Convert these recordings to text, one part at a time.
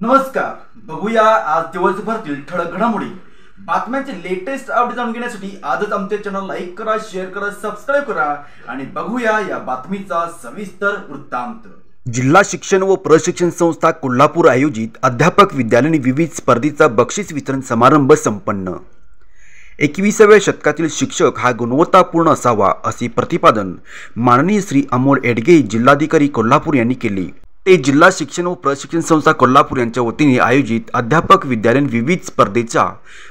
नमस्कार, बघूया आज दिवसभरातील ठळक घडामोडी. बातम्यांचे लेटेस्ट अपडेट जाणून घेण्यासाठी आजच आमचे चॅनल लाईक करा, शेअर करा, सबस्क्राईब करा आणि बघूया या बातमीचा सविस्तर वृत्तांत. जिल्हा शिक्षण व प्रशिक्षण संस्था कोल्हापूर आयोजित अध्यापक विद्यालयाने विविध स्पर्धेचा बक्षीस वितरण समारंभ संपन्न. 21व्या शतकातील शिक्षक हा गुणवत्तापूर्ण असावा असे प्रतिपादन माननीय श्री अमोल एडगे जिल्हाधिकारी कोल्हापूर यांनी केले. ते जिल्हा शिक्षण व प्रशिक्षण संस्था कोल्हापूर यांच्या वतीने आयोजित अध्यापक विद्यालयीन विविध स्पर्धेच्या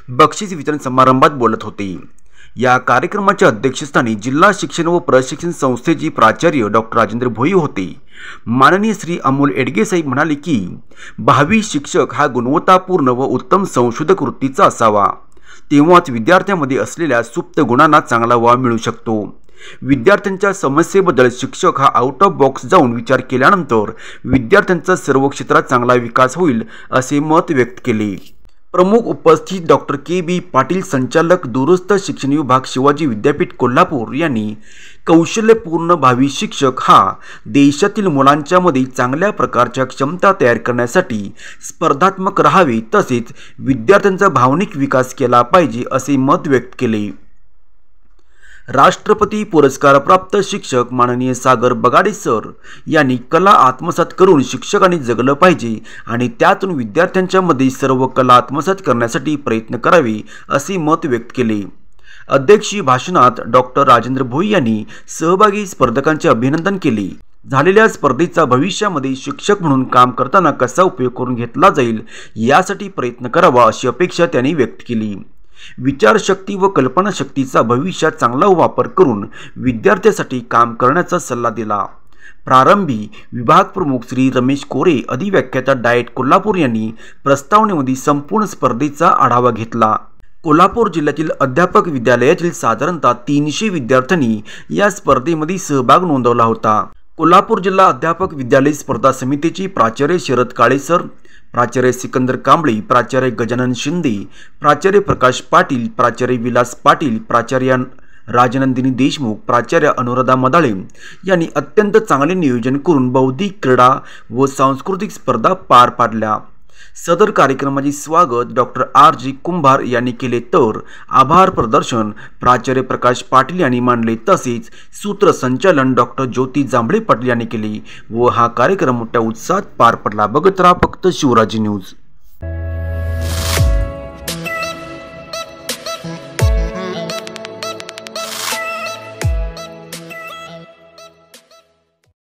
बक्षीस वितरण समारंभात बोलत होते. या कार्यक्रमाच्या अध्यक्षस्थानी जिल्हा शिक्षण व प्रशिक्षण संस्थेचे प्राचार्य डॉक्टर राजेंद्र भोई होते. माननीय श्री अमोल एडगे साहेब म्हणाले की भावी शिक्षक हा गुणवत्तापूर्ण व उत्तम संशोधक वृत्तीचा असावा, तेव्हाच विद्यार्थ्यांमध्ये असलेल्या सुप्त गुणांना चांगला वाव मिळू शकतो. विद्यार्थ्यांच्या समस्येबद्दल शिक्षक हा आउट ऑफ बॉक्स जाऊन विचार केल्यानंतर विद्यार्थ्यांचा सर्व क्षेत्रात चांगला विकास होईल असे मत व्यक्त केले. प्रमुख उपस्थित डॉक्टर के.बी. पाटील, संचालक दूरस्थ शिक्षण विभाग, शिवाजी विद्यापीठ कोल्हापूर यांनी कौशल्यपूर्ण भावी शिक्षक हा देशातील मुलांच्या मध्ये चांगल्या प्रकारच्या क्षमता तयार करण्यासाठी स्पर्धात्मक राहावे, तसेच विद्यार्थ्यांचा भावनिक विकास केला पाहिजे असे मत व्यक्त केले. राष्ट्रपती पुरस्कार प्राप्त शिक्षक माननीय सागर बगाडे सर यांनी कला आत्मसात करून शिक्षकांनी जगलं पाहिजे आणि त्यातून विद्यार्थ्यांच्या मध्ये सर्व कला आत्मसात करण्यासाठी प्रयत्न करावे असे मत व्यक्त केले. अध्यक्षीय भाषणात डॉक्टर राजेंद्र भोई यांनी सहभागी स्पर्धकांचे अभिनंदन केले. झालेल्या स्पर्धेचा भविष्यामध्ये शिक्षक म्हणून काम करताना कसा उपयोग करून घेतला जाईल यासाठी प्रयत्न करावा अशी अपेक्षा त्यांनी व्यक्त केली. विचारशक्ती व कल्पनाशक्तीचा भविष्यात चांगला वापर करून विद्यार्थ्यांसाठी काम करण्याचा सल्ला दिला. प्रारंभी विभाग प्रमुख श्री रमेश कोरे, अधिव्याख्याता डाएट कोल्हापूर यांनी प्रस्तावनेमध्ये संपूर्ण स्पर्धेचा आढावा घेतला. कोल्हापूर जिल्ह्यातील अध्यापक विद्यालयातील साधारणतः 300 विद्यार्थ्यांनी या स्पर्धेमध्ये सहभाग नोंदवला होता. कोल्हापूर जिल्हा अध्यापक विद्यालय स्पर्धा समितीचे प्राचार्य शरद काळे सर, प्राचार्य सिकंदर कांबळे, प्राचार्य गजानन शिंदे, प्राचार्य प्रकाश पाटील, प्राचार्य विलास पाटील, प्राचार्य राजनंदिनी देशमुख, प्राचार्य अनुराधा मदाळे यांनी अत्यंत चांगले नियोजन करून बौद्धिक, क्रीडा व सांस्कृतिक स्पर्धा पार पाडल्या. सदर कार्यक्रमाचे स्वागत डॉक्टर R.G. कुंभार यांनी केले, तर आभार प्रदर्शन प्राचार्य प्रकाश पाटील यांनी मानले, तसेच सूत्रसंचालन डॉक्टर ज्योती जांभळे पाटील यांनी केले व हा कार्यक्रम मोठ्या उत्साहात पार पडला. बघत राहा फक्त शिवराजी न्यूज.